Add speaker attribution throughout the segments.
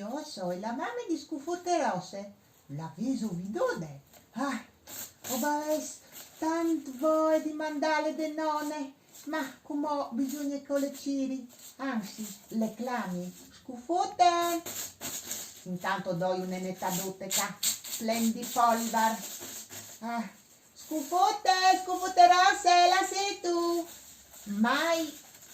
Speaker 1: Io sono la mamma di Scufotte Rosse, la Vesovidone. Ho tanto voglia di mandare de nonne, ma come bisogna che le ciri, anzi, le clami. Scufotte! Intanto doi un'enetta doteca, splendi polibar. Scufotte Rosse, la sei tu? Mai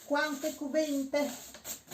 Speaker 1: quante cuvente,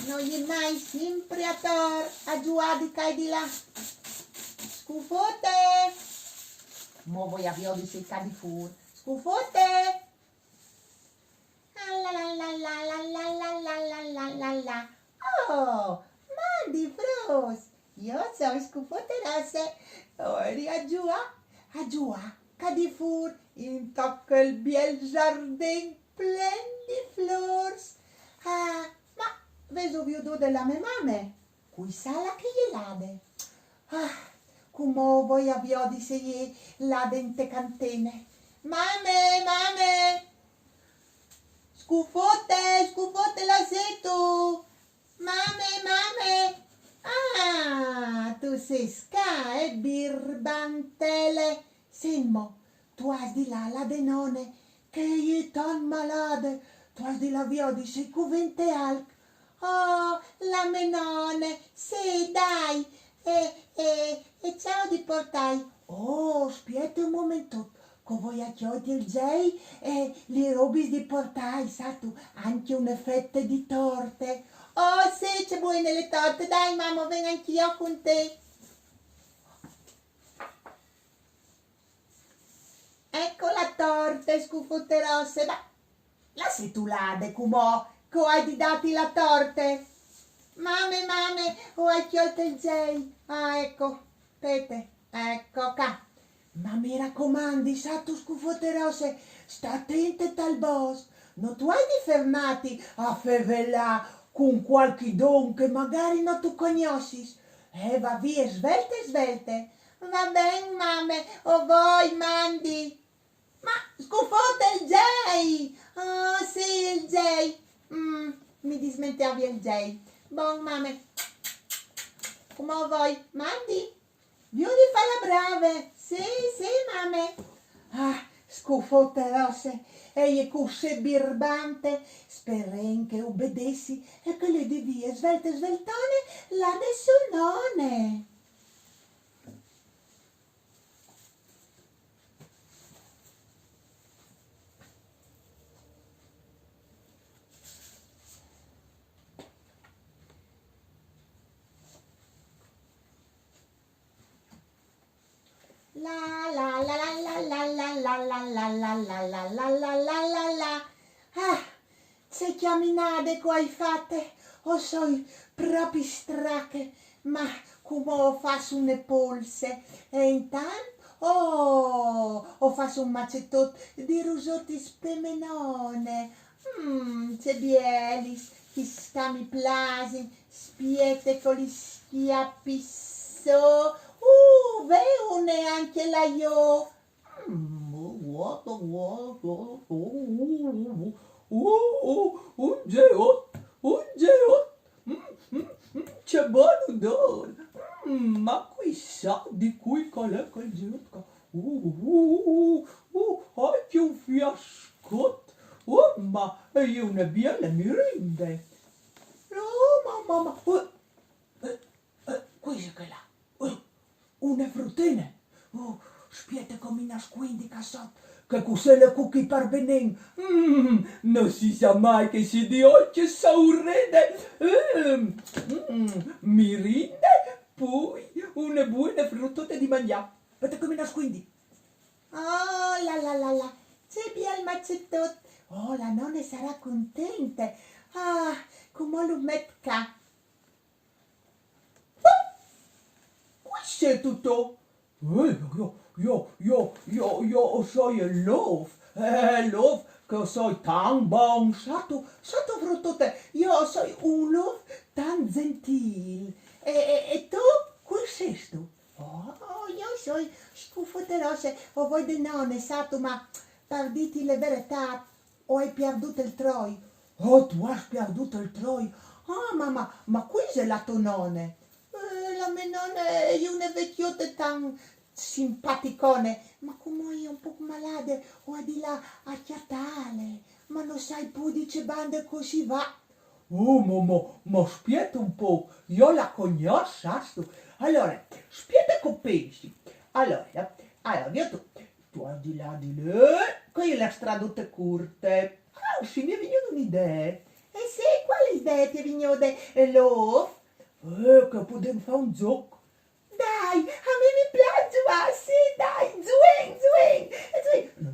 Speaker 1: non gli mai sempre a tor, a giù di qua e di là. Scufotte! Mo voi avvio di secca di fur. Scufotte! La la la la la la la la la la la. Oh, Mandy Fros! Io sono Scufotte Rosse. Ora a giù, cadifur, in tocca il biel giardin plen di flors. Ma Vesuvio della mia mamma, cui sala che gli lade. Come voi avvio di se lade in te cantene. Mame! Scufotte la setu. Mame. Tu sei sca e birbantele. Simmo, tu hai di là la denone, che gli tan malade, tu hai di là via di sei cuvente alc. Oh, la menone, sì, dai, e ciao di portai. Oh, spiete un momento, che voi a chiodi il gei e li robis di portai, sa tu, anche una fetta di torte. Oh, sì, c'è buone le torte, dai mamma, vengo anch'io con te. Ecco la torta, Scufotte Rosse, ma la sei tu lade, cumò, che hai di dati la torte? Mame, o hai chiolto il gei? Ecco, pete, ecco qua. Ma mi raccomandi, sa tu Scufotte Rosse, sta attente tal boss, non tu hai di fermati a fevelà con qualche don che magari non tu conoscis. Va via, svelte. Va ben, mame, o voi mandi. Ma Scufotte il Jay! Oh sì, il Jay! Mi dismentevi il Jay. Buon mame. Come vuoi? Mandi? Io di fa la brave. Sì, mame. Scufotte Rosse. E le cusse birbante. Speren che obbedessi e che le devie sveltone la nessunone. Se chiaminate che hai fatte, o soi proprio strache, ma come faccio une polse, e intanto, o faccio un macettot di rusotti spemenone, c'è bielis, chi sta mi plasi, spiete con gli schiappi so, veune anche la io.
Speaker 2: Un geot, c'è buon odore, ma qui sa di cui qual è quel geot? Anche un fiascotto, ma io una bella mi rende. Mamma, qui che là, una fruttina, spiete come mi nascondi cassato. Che cos'è le cookie per venen? Non si sa mai che si di oggi saurrede. Mi rinde poi una buona fruttata di mangiare. Vedete come nascondi?
Speaker 1: Oh, la, c'è via il macettot. Oh, la nonna sarà contenta. Come lo metta.
Speaker 2: Qui c'è tutto. Io so il love, che so tan bon,
Speaker 1: Sotto fruttote, io sono un love tan gentil. E tu, qui sei tu? Oh, io sono Scufotte Rosse, o voi di nonne, sato, ma per dirti la verità, o hai perduto il troi?
Speaker 2: Oh, tu hai perduto il troi?
Speaker 1: Mamma, ma qui c'è la tua nonne. non è una vecchiotta tan simpaticone, ma come io un po' malade, o di là a chiatale, ma non sai più dice banda così va.
Speaker 2: Oh, ma aspetta un po', io la conosco, sai tu? Allora, aspetta che pensi. Allora, io tu di là, qui è la strada tutta corta. Ah, sì, mi è venuta un'idea.
Speaker 1: E se, quale idea ti è venuta? Lo?
Speaker 2: Che potremmo fare un gioco.
Speaker 1: Dai, a me mi piace, ma sì, dai, zwing.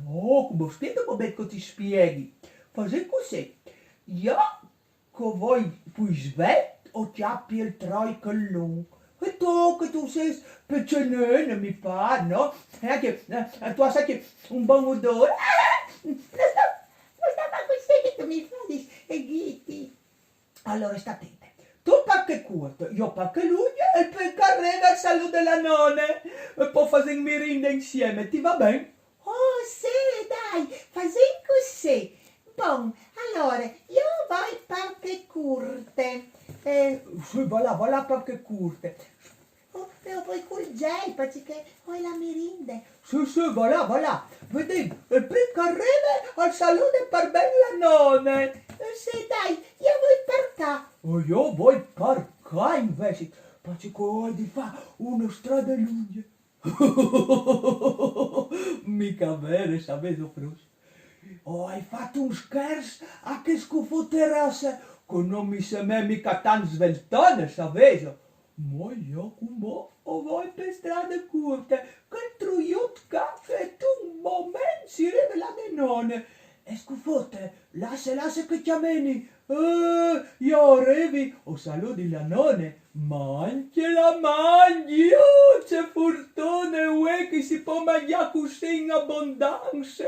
Speaker 2: No, come aspetta un momento che ti spieghi. Fai così. Io che vuoi poi svelto o chiappi il troico lungo. E tu che tu sei piccolino, mi pare, no? E anche, tu sai che un buon odore.
Speaker 1: Non sta ma così che tu mi fai e ghiti.
Speaker 2: Allora, sta attenta. Tu pacche corto, io pacche lungo e poi carrega al saluto della nonna. E poi fai in mirinda insieme, ti va bene?
Speaker 1: Oh, sì, dai, fai così. Bon, allora, io voglio parche curte.
Speaker 2: Sì, voilà pacche corte.
Speaker 1: Però poi col gel, perché ho la merenda.
Speaker 2: Sì, voilà. Vedi, e poi carrega al saluto per bene la nonna.
Speaker 1: Sì, dai, io voglio per qua.
Speaker 2: E io voglio per qua invece, perché ho di fare una strada lunga. Mica vero, sapevo proprio. Oh, hai fatto un scherzo a che scufoterassa, che non mi sembra mica tan sveltone, sapevo. Ma io come o voi per strade corte, che il truiutka che tu un momento si rivela di nonne. E scufote, lascia che chiameni. Io arrivi, o saluti la nonne, ma anche la mangi, oh, c'è fortuna, uè, che si può mangiare così in abbondanza.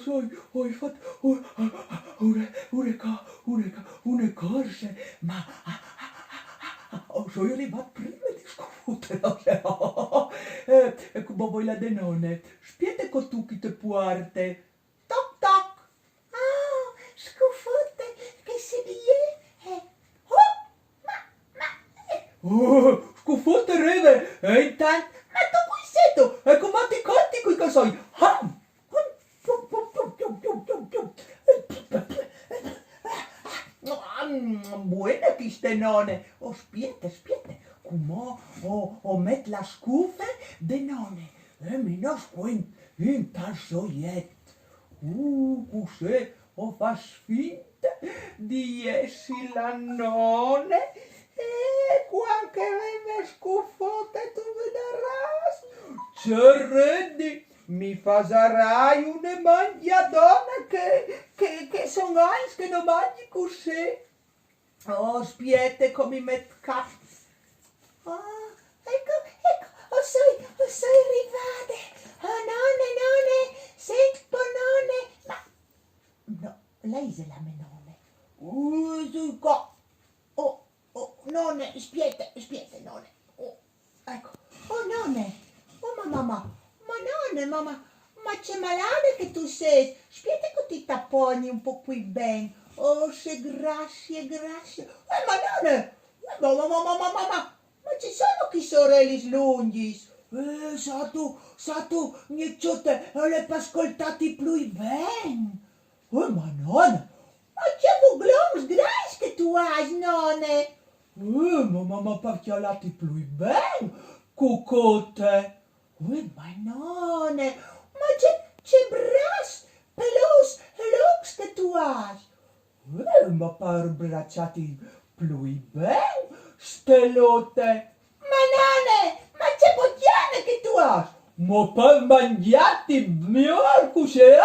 Speaker 2: Sai, hai fatto una corsa, ma sono arrivato prima di scuotere. Come vuoi la denone? Spiete con tu chi te puarte.
Speaker 1: Toc toc. Ah, scufotte, che si die? Oh,
Speaker 2: Oh, scufote reve, e intanto,
Speaker 1: ma tu qui sei tu?
Speaker 2: e come ti conti qui che sai? Buona queste nonne. Oh, spiete. Come o met la scufa de nonne. E mi non squint in tal soiet. Cos'è? O fa finta di essere la nonne. E qualche venne scufote tu vedràs. C'arrendi. Mi fasarai una mangiadona che sono anys che non mangi così. Oh, spiete come met cap.
Speaker 1: Oh, ecco, sono arrivate. Oh, nonne, sento nonne. Ma, no, lei è la mia nonne. Sul co. Oh, nonne, spiete, nonne. Oh, ecco. Oh, nonne. Oh, ma nonne, ma c'è malade che tu sei. Aspetta che ti tapponi un po' qui bene. Oh, c'è grazie, grazie. Ma nonne, ma ci sono chi sorelli lunghi?
Speaker 2: Satu, nieciote, le ascoltati più bene. Ma nonne,
Speaker 1: Ma c'è buglons grais che tu hai, nonne.
Speaker 2: ma perché lati più bene, cucote?
Speaker 1: Ma nonne, ma c'è bras, pelos, lux che tu hai.
Speaker 2: Ma per bracciati più bene, stelote.
Speaker 1: Ma nonne, ma c'è bocchiane che tu hai.
Speaker 2: Ma per mangiati miorcuse,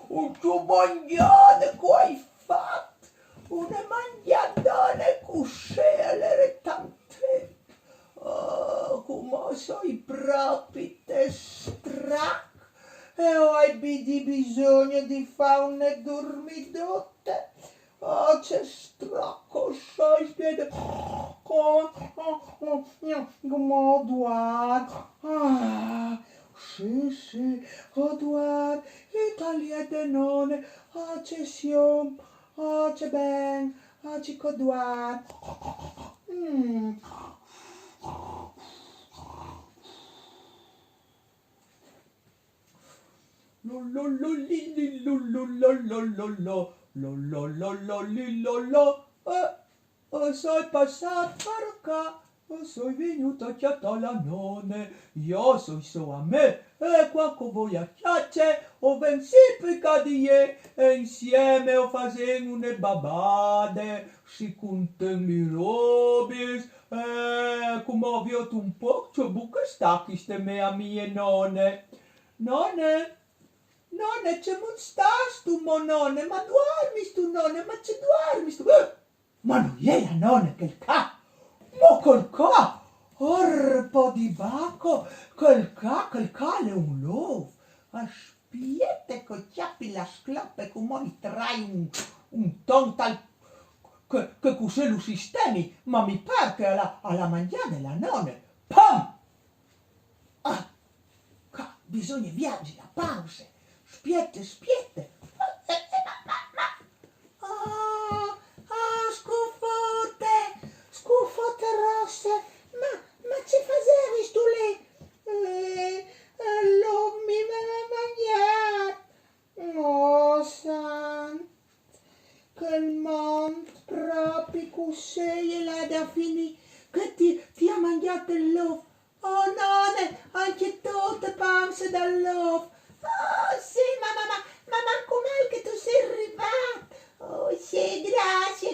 Speaker 2: un tuo mangiare che hai fatto, una mangiatone cuscele tante. Come sei proprio te strac e hai bisogno di fare una dormidotte. C'è stracco, sai, spiede. Come Oduard. Sì, Oduard, Italia de nonne, c'è siom, c'è ben, c'è Oduard. Sei passato per qua, sei venuto a chiattare la nonne, io sono sua me, e qua che voi a chiacce, o ven sempre cadie, e insieme o facen une babade, si conten li robis, come ho visto un po', c'è buca stacchi ste mea mie nonne. Nonne, c'è mon stas tu, mo nonne, ma duarmis tu, nonne, ma c'è duarmis tu. Ma non è la nonne che il ca, mo col ca, orpo di bacco, quel ca è un lov. Aspetta che chiappi la scloppe, come mi trai un ton tal, che cos'è lo sistemi, ma mi pare che alla mangiare la nonne. Pam! Bisogna viaggi la pause. Spiette. Scufote rosse, ma ci facevi tu lì? Lo mi aveva mangiato. Oh, san, che il mondo proprio così e là da finire, che ti ha mangiato il l'uovo. Oh nonne, anche tu ti panze dall'uovo. Oh sì, ma com'è che tu sei arrivato? Oh sì, grazie.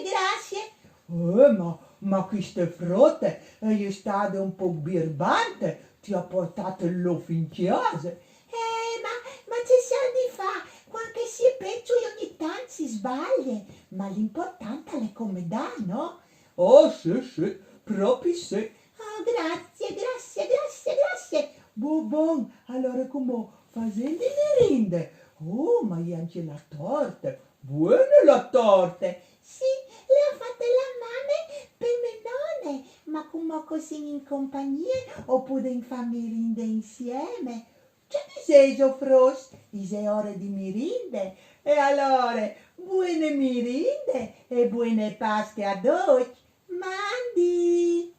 Speaker 2: Ma queste frotte è stato un po' birbante, ti ha portato il l'uovo in chiesa. Ma ci anni fa, qualche si è peggio e ogni tanto si sbaglia, ma l'importante è come dà, no? Oh sì, proprio sì. Oh, grazie. Buon, allora come facendo le rinde? Oh, ma io anche la torta. Buona la torta. Sì, le ho fatte la mamma per me nonne, ma come così in compagnia oppure in famiglia insieme? C'è disegno, Frost, è ora di mirinde. E allora, buone mirinde e buone Pasche a tutti. Mandi!